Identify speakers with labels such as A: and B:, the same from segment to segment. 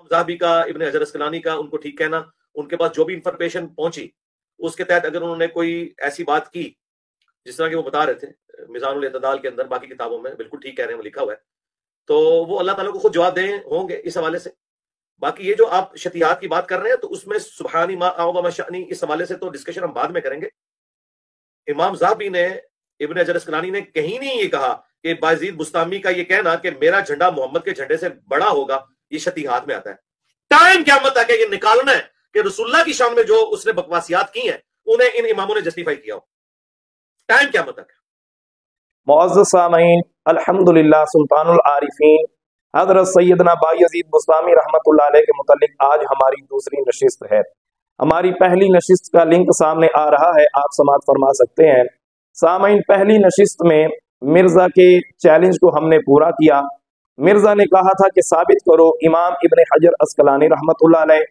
A: ज़ाहबी का, इब्न हजर अस्कलानी का, उनको ठीक कहना, उनके पास जो भी इंफॉर्मेशन पहुंची उसके तहत अगर उन्होंने कोई ऐसी बात की जिस तरह की वो बता रहे थे मिज़ानुल इत्तिदाल के अंदर, बाकी किताबों में बिल्कुल ठीक कह रहे हैं, वो लिखा हुआ है, तो वो अल्लाह ताला को खुद जवाब दे होंगे इस हवाले से। बाकी ये जो आप शतियात की बात कर रहे हैं, तो उसमें सुबहानी मा आवा शअनी, इस हवाले से तो डिस्कशन हम बाद में करेंगे। इमाम ज़ाहबी ने, इब्न हजर अस्कलानी ने कहीं नहीं ये कहा कि बायजीद बुस्तामी का ये कहना कि मेरा झंडा मोहम्मद के झंडे से बड़ा होगा, ये शतीहात में आता है। टाइम क़यामत तक ये निकालना है कि रसूलुल्लाह की शान में जो उसने बकवासियात की हैं उन्हें इन इमामों ने जस्टिफाई किया हो, टाइम क़यामत तक।
B: मुअज़्ज़ज़ सामीन, अल्हम्दुलिल्लाह सुल्तानुल आरिफीन हज़रत सैयदना बायज़ीद बुस्तामी रहमतुल्लाह अलैह के मुतालिक आज हमारी दूसरी नशिस्त है। हमारी पहली नशिस्त का लिंक सामने आ रहा है, आप समाअत फरमा सकते हैं। सामीन, पहली नशिस्त में मिर्ज़ा के चैलेंज को हमने पूरा किया। मिर्ज़ा ने कहा था कि साबित करो इमाम इब्न हजर अस्कलानी रहमतुल्लाह अलैह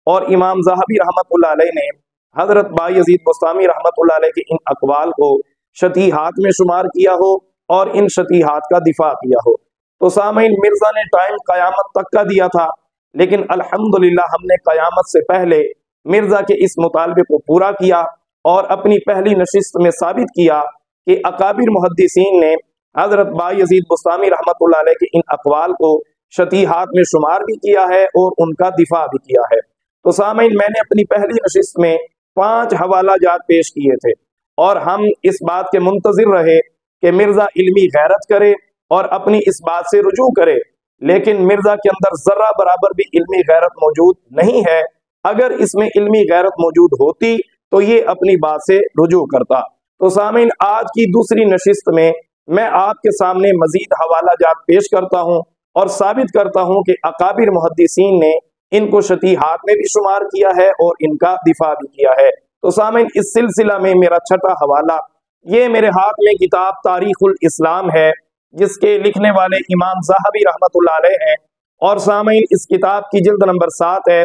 B: और इमाम ज़ाहबी रहमतुल्लाह अलैह ने हज़रत बायज़ीद बुस्तामी रहमतुल्लाह अलैह के इन अक़वाल को शतीहात में शुमार किया हो और इन शतीहात का दिफा किया हो। तो सामीन, मिर्ज़ा ने टाइम क़यामत तक का दिया था, लेकिन अल्हम्दुलिल्लाह हमने क़यामत से पहले मिर्ज़ा के इस मुतालबे को पूरा किया और अपनी पहली नशिस्त में साबित किया कि अकाबिर मुहद्दिसीन ने हज़रत बायज़ीद बुस्तामी रहमतुल्लाह अलैह के इन अक़वाल को शतीहात में शुमार भी किया है और उनका दिफा भी किया है। तो सामीन, मैंने अपनी पहली नशिस्त में 5 हवाला जात पेश किए थे और हम इस बात के मुंतज़िर रहे कि मिर्ज़ा इल्मी गैरत करे और अपनी इस बात से रुजू करे, लेकिन मिर्ज़ा के अंदर ज़र्रा बराबर भी इल्मी गैरत मौजूद नहीं है। अगर इसमें इल्मी गैरत मौजूद होती तो ये अपनी बात से रुजू करता। तो सामीन, आज की दूसरी नशिस्त में मैं आपके सामने मजीद हवाला जात पेश करता हूँ और साबित करता हूँ कि अकाबिर मुहद्दिसीन ने इनको शतीहात में भी शुमार किया है और इनका दिफा भी किया है। तो सामीन, इस सिलसिला में मेरा छठा हवाला, ये मेरे हाथ में किताब तारीखुल इस्लाम है, जिसके लिखने वाले इमाम ज़ाहबी रहमतुल्लाह अलैह हैं, और सामीन इस किताब की जिल्द नंबर 7 है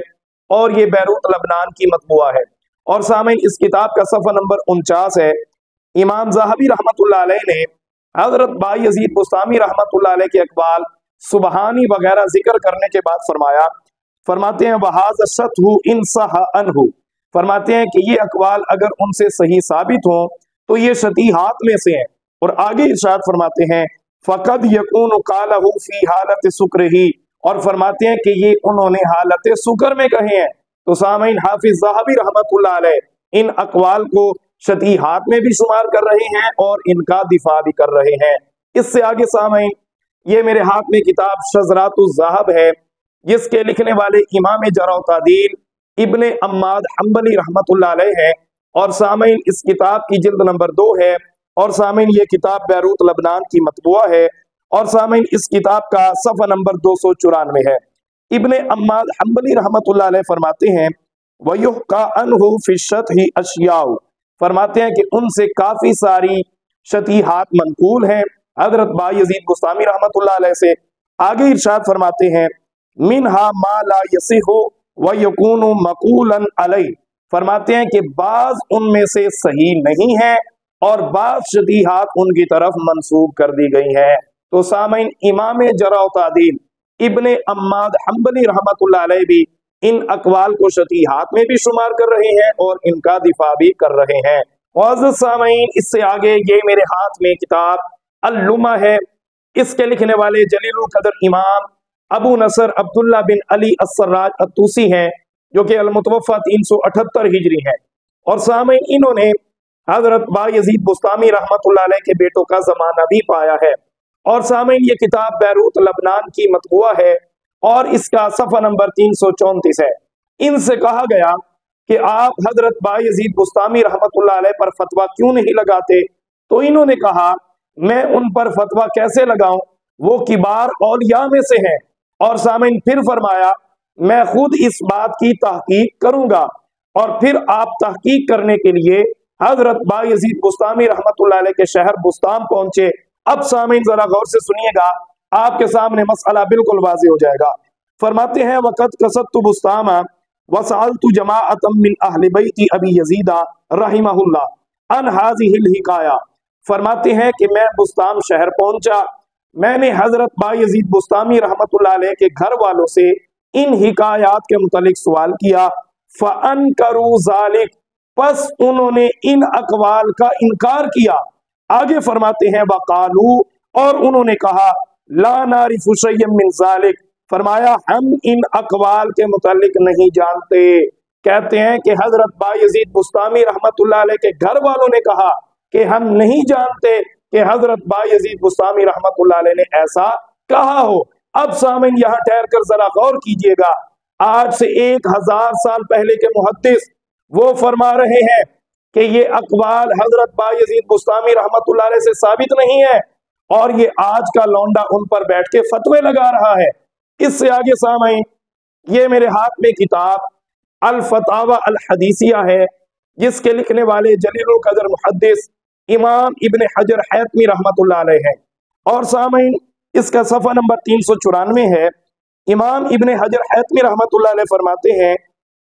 B: और ये बैरूत लबनान की मतबूआ है। और सामीन इस किताब का सफ़ा नंबर 49 है। इमाम ज़ाहबी रहमतुल्लाह अलैह ने हज़रत बायज़ीद बुस्तामी रहमतुल्लाह अलैह के अक़वाल सुबहानी वगैरह जिक्र करने के बाद फरमाते हैं वहाज़ा शतहु इन सह अनहु, फरमाते हैं कि ये अक़वाल अगर उनसे सही साबित हों तो ये शतीहात में से हैं। और आगे इरशाद फरमाते हैं फ़क़द यकूनु क़ालहु फ़ी हालत सुक्रिही, और फरमाते हैं कि ये उन्होंने हालत सुकर में कहे हैं। तो सामीन, हाफिज़ ज़ाहबी रहमतुल्लाह अलैह इन अक़वाल को शतीहात में भी शुमार कर रहे हैं और इनका दिफा भी कर रहे हैं। इससे आगे सामीन, ये मेरे हाथ में किताब शज़रातुज़ ज़हब है, जिसके लिखने वाले इमाम जरह तादील इब्ने अम्माद हम्बली रहमतुल्लाह अलैह है। और सामीन इस किताब की जिल्द नंबर 2 है और सामीन ये किताब बैरूत लबनान की मतबूआ है। और सामीन इस किताब का सफ़ा नंबर 294 है। इब्ने अम्माद हम्बली रहमतुल्लाह अलैह फरमाते हैं वयुहका अन्हु फी शतहि अशियाउ, फरमाते हैं कि उनसे काफी सारी शतीहात मनकूल हैं हजरत बायज़ीद बुस्तामी रहमतुल्लाह अलैह से। आगे इरशाद फरमाते हैं मिनहा मा ला यसिहु व यकूनु मक़ूलन अलैह, फरमाते हैं कि बाज उनमें से सही नहीं है और बाज शतीहात उनकी तरफ मंसूब कर दी गई हैं। तो सामीन, इमाम जरह तादील इब्ने अम्माद हम्बली रहमतुल्लाह अलैह भी इन अक़वाल को शतीहात में भी शुमार कर रहे हैं और इनका दिफा भी कर रहे हैं। मुअज़्ज़ज़ सामीन, इससे आगे ये मेरे हाथ में किताब अल-लुमा है। इसके लिखने वाले जलीलुल क़द्र इमाम अबू नसर अब्दुल्ला बिन अली अस्सराज अत्तूसी हैं, जो कि अल-मुतवफ़्फ़ा 378 हिजरी है। और सामीन, इन्होंने हज़रत बायज़ीद बुस्तामी रहमतुल्लाह अलैह के बेटों का ज़माना भी पाया है। और सामीन ये किताब बैरूत लबनान की मतबूआ है और इसका सफ़ा नंबर 334 है। इनसे कहा गया कि आप हज़रत बायज़ीद बुस्तामी रहमतुल्लाह अलैह पर फतवा क्यों नहीं लगाते, तो इन्होंने कहा मैं उन पर फतवा कैसे लगाऊं, वो किबार औलिया में से हैं। और सामीन फिर फरमाया मैं खुद इस बात की तहकीक करूंगा। और फिर आप तहकीक करने के लिए हज़रत बायज़ीद बुस्तामी रहमतुल्लाह अलैह के शहर बुस्ताम पहुंचे। अब सामीन जरा गौर से सुनिएगा, आपके सामने मसला बिल्कुल वाज़ेह हो जाएगा। फरमाते हैं वक़द कसदतु बुस्तामा वसअलतु जमाअतम मिन अहले बैति अबी यजीदा रहिमहुल्लाह अन हाज़िहिल हिकाया, फरमाते हैं कि मैं बुस्ताम शहर पहुंचा, मैंने हजरत बायज़ीद बुस्तामी रहमतुल्लाह अलैह के घर वालों से इन हिकायात के मुतालिक सवाल किया। फ़अनकरू ज़ालिक, पस उन्होंने इन अकवाल का इनकार किया। आगे फरमाते हैं वक़ालू, और उन्होंने कहा ला नारिफु शय्यन मिन ज़ालिक, फरमाया हम इन अकवाल के मुतालिक नहीं जानते। कहते हैं कि हजरत बायजीद बुस्तामी रहमतुल्लाह अलैह के घर वालों ने कहा कि हम नहीं जानते कि हजरत बायजीद बुस्तामी रहमतुल्लाह अलैह ने ऐसा कहा हो। अब सामईन यहाँ ठहर कर जरा गौर कीजिएगा, आज से 1000 साल पहले के मुहद्दिस वो फरमा रहे हैं कि ये अकवाल हजरत बायजीद बुस्तामी रहमतुल्लाह अलैह से साबित नहीं है, और ये आज का लौंडा उन पर बैठ के फतवे लगा रहा है। इससे आगे सामईन, ये मेरे हाथ में किताब अल फतावा अल हदीसिया है, जिसके लिखने वाले जलीलुल कदर मुहद्दिस इमाम इब्न हजर हैतमी रहमतुल्लाह अलैह है। और सामईन, इसका सफ़ा नंबर 394 है। इमाम इब्न हजर हैतमी रहमतुल्लाह अलैह फरमाते हैं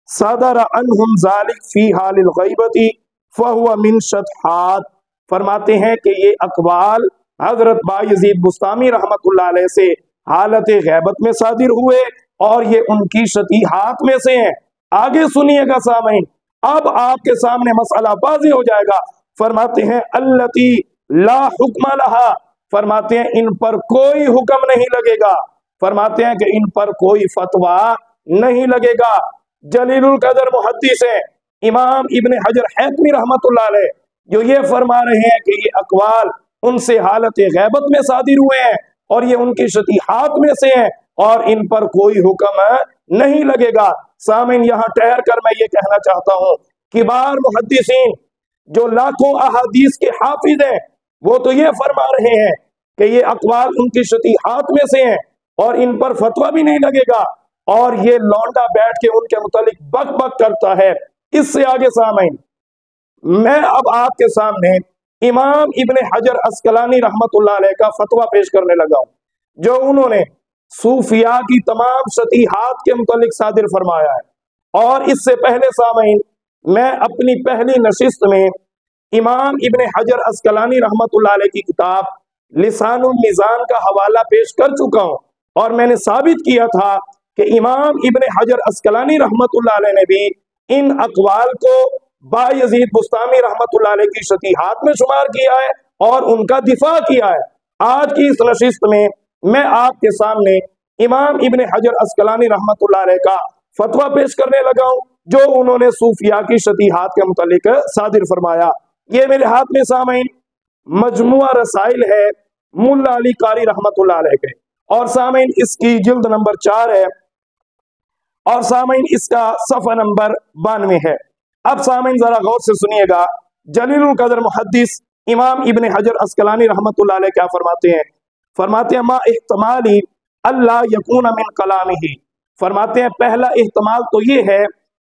B: सदर अनहुम ज़ालिक फी हालिल गैबती फहुवा मिन शतहात, फरमाते हैं कि ये अकवाल हजरत बायजीद बुस्तामी रहमतुल्लाह अलैह से हालत गैबत में सादिर हुए, और ये उनकी शतीहात में से हैं। आगे सुनिएगा सामईन, अब आपके सामने मसला वाज़ेह हो जाएगा। फरमाते हैं अल्लती ला हुक्म लहा, फरमाते हैं इन पर कोई हुक्म नहीं लगेगा, फरमाते हैं कि इन पर कोई फतवा नहीं लगेगा। जलीलुल कदर मुहद्दिस है इमाम इब्न हजर हैतमी रहमतुल्लाह अलैह, जो ये फरमा रहे हैं कि ये अकवाल उनसे हालत गैबत में सादिर हुए हैं और ये उनकी शतीहात में से हैं, और इन पर कोई हुक्म नहीं लगेगा। सामीन, यहाँ ठहर कर मैं ये कहना चाहता हूँ, किबार मुहद्दिसीन जो लाखों अहादीस के हाफिज हैं, वो तो ये फरमा रहे हैं कि ये अकवाल उनकी शतीहात में से हैं और इन पर फतवा भी नहीं लगेगा, और ये लौंडा बैठ के उनके मुतालिक बक बक करता है। इससे आगे सामीन, मैं अब आपके सामने इमाम इब्न हजर अस्कलानी रहमतुल्लाह अलैह का फतवा पेश करने लगा हूं, जो उन्होंने सूफिया की तमाम शतीहात के मुतालिक सादिर फरमाया है। और इससे पहले सामीन, मैं अपनी पहली नशिस्त में इमाम इब्न हजर अस्कलानी रहमतुल्लाह अलैह की किताब लिसानुल मीज़ान का हवाला पेश कर चुका हूं, और मैंने साबित किया था कि इमाम इब्न हजर अस्कलानी रहमतुल्लाह अलैह ने भी इन अकवाल को बायजीद बुस्तामी रहमतुल्लाह अलैह की शतीहात में शुमार किया है और उनका दिफा किया है। आज की इस नशिस्त में मैं आपके सामने इमाम इब्न हजर अस्कलानी रहमतुल्लाह अलैह का फतवा पेश करने लगा हूं, जो उन्होंने सूफिया की शतीहात के मुतालिक सादिर फरमाया। ये मेरे हाथ में सामीन मजमुआ रसाइल है मुल्ला अली कारी रहमतुल्लाह अलैह के, और सामीन इसकी जिल्द नंबर 4 है, और सामीन इसका सफ़ा नंबर 92 है। अब सामीन जरा गौर से सुनिएगा, जलीलुल कदर मुहद्दिस इमाम इब्न हजर अस्कलानी रहमतुल्लाह अलैह क्या फरमाते हैं। फरमाते हैं मा इह्तिमाली अल्लाह यकून मिन कलामिही, फरमाते हैं पहला इह्तिमाल तो ये है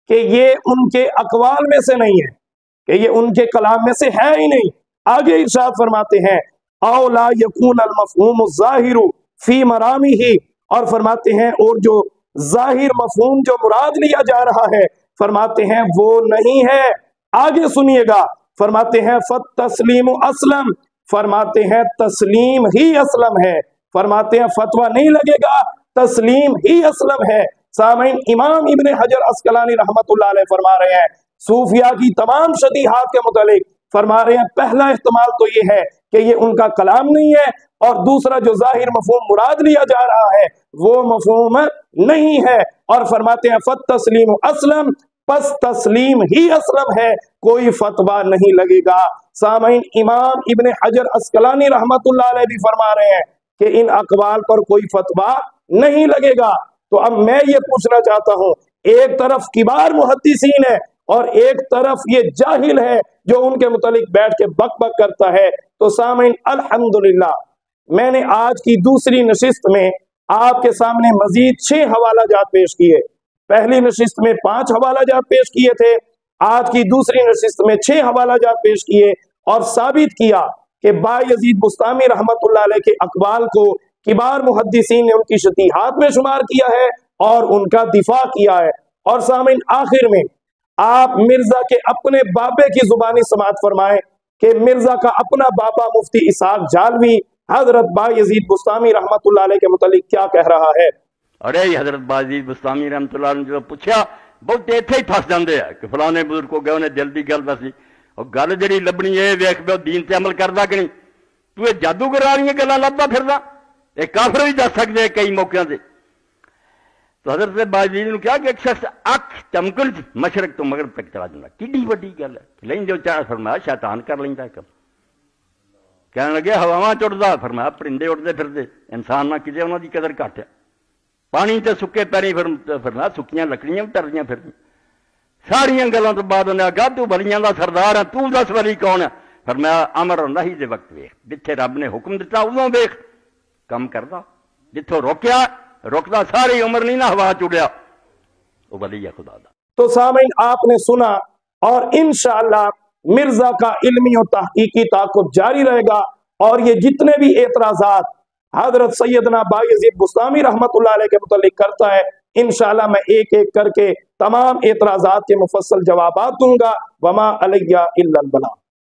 B: कि ये उनके अकवाल में से नहीं है, कि ये उनके कलाम में से है ही नहीं। आगे इरशाद फरमाते हैं औ ला यकून अल मफ़हूम ज़ाहिरु फी मरामिही, और फरमाते हैं और जो जाहिर मफहूम जो मुराद लिया जा रहा है, फरमाते हैं वो नहीं है। आगे सुनिएगा, फरमाते हैं फत तस्लीम असलम, फरमाते हैं तस्लीम ही असलम है, फरमाते हैं फतवा नहीं लगेगा, तस्लीम ही असलम है। सामीन, इमाम इब्न हजर अस्कलानी रहमतुल्लाह अलैह फरमा रहे हैं सूफिया की तमाम शतीहात के मुतालिक, फरमा रहे हैं पहला इख्तिमाल तो ये है कि ये उनका कलाम नहीं है, और दूसरा जो जाहिर मफहूम मुराद लिया जा रहा है वो मफहूम नहीं है। और फरमाते हैं फत तस्लीम असलम, बस तस्लीम ही असलम है, कोई फतवा नहीं लगेगा। सामीन, इमाम इब्न हजर अस्कलानी रहमतुल्लाह अलैह भी फरमा रहे हैं कि इन अकवाल पर कोई फतवा नहीं लगेगा। तो अब मैं ये पूछना चाहता हूं, एक तरफ किबार मुहद्दिसीन है और एक तरफ ये जाहिल है जो उनके मुतालिक बैठ के बक बक करता है। तो सामीन, अल्हम्दुलिल्लाह, मैंने आज की दूसरी नशिस्त में आपके सामने मजीद 6 हवाला जात पेश किए। पहली नशिस्त में 5 हवाला जात पेश किए थे, आज की दूसरी नशिस्त में 6 हवाला जात पेश किए, और साबित किया कि बायजीद बुस्तामी रहमतुल्लाह अलैह के अकवाल को किबार मुहद्दिसीन ने उनकी शतीहात में शुमार किया है और उनका दिफा किया है। और सामीन, आखिर में आप मिर्जा के अपने बाबे की जुबानी समाअत फरमाएं कि मिर्जा का अपना बाबा मुफ्ती इसहाक जालवी हजरत बायजीद बुस्तामी रहमतुल्लाह अलैह के मुतालिक क्या कह रहा है।
C: اور یہ حضرت باجید بستامی رحمت اللہ نے جو پوچھا بہت اتنے ہی پھس جاندے ہیں کہ فلانے بزرگ کو گئے انہیں دل کی گل دسی اور گل جہی لبنی یہ ویخ پہ دین تے عمل کرتا کہ نہیں تو یہ جادوگر والی گلاں لبدا پھردا یہ کافر بھی دس سکتے ہیں کئی موقعوں سے تو حضرت باجید نے کہا کہ ایک شخص اکھ چمکن مشرق تو مغرب تک چلا جاتا کڈی وڈی گل ہے لیں جو چاہ فرمایا شیطان کر لینا ہے کم کہنے لگے ہواواں چڑھتا فرمایا پرندے اڑتے پھرتے انسان نہ کسی انہوں کی قدر گھٹ ہے پانی تے سکے پیری فرمایا سکیاں لکڑیاں بھی ٹردیاں پھر ساریاں گلوں تو بعد انہیں آگاہ تو ولیاں دا سردار ہے تو دس ولی کون ہے فرمایا امر اللہ دے وقت ویخ جتھے رب نے حکم دیتا ادوں ویخ کم کردا جتوں روکیا روکتا ساری عمر نہیں نہ ہوا چڑیا وہ ولی ہے خدا دا.
B: تو سامعین آپ نے سنا اور انشاءاللہ مرزا کا علمی و تحقیقی تعاقب جاری رہے گا اور یہ جتنے بھی اعتراضات حضرت سیدنا بایزید بستامی رحمت اللہ علیہ کے متعلق کرتا ہے انشاءاللہ میں ایک ایک کر کے تمام اعتراضات کے مفصل جوابات دوں گا. وما علیہ الا البلاغ.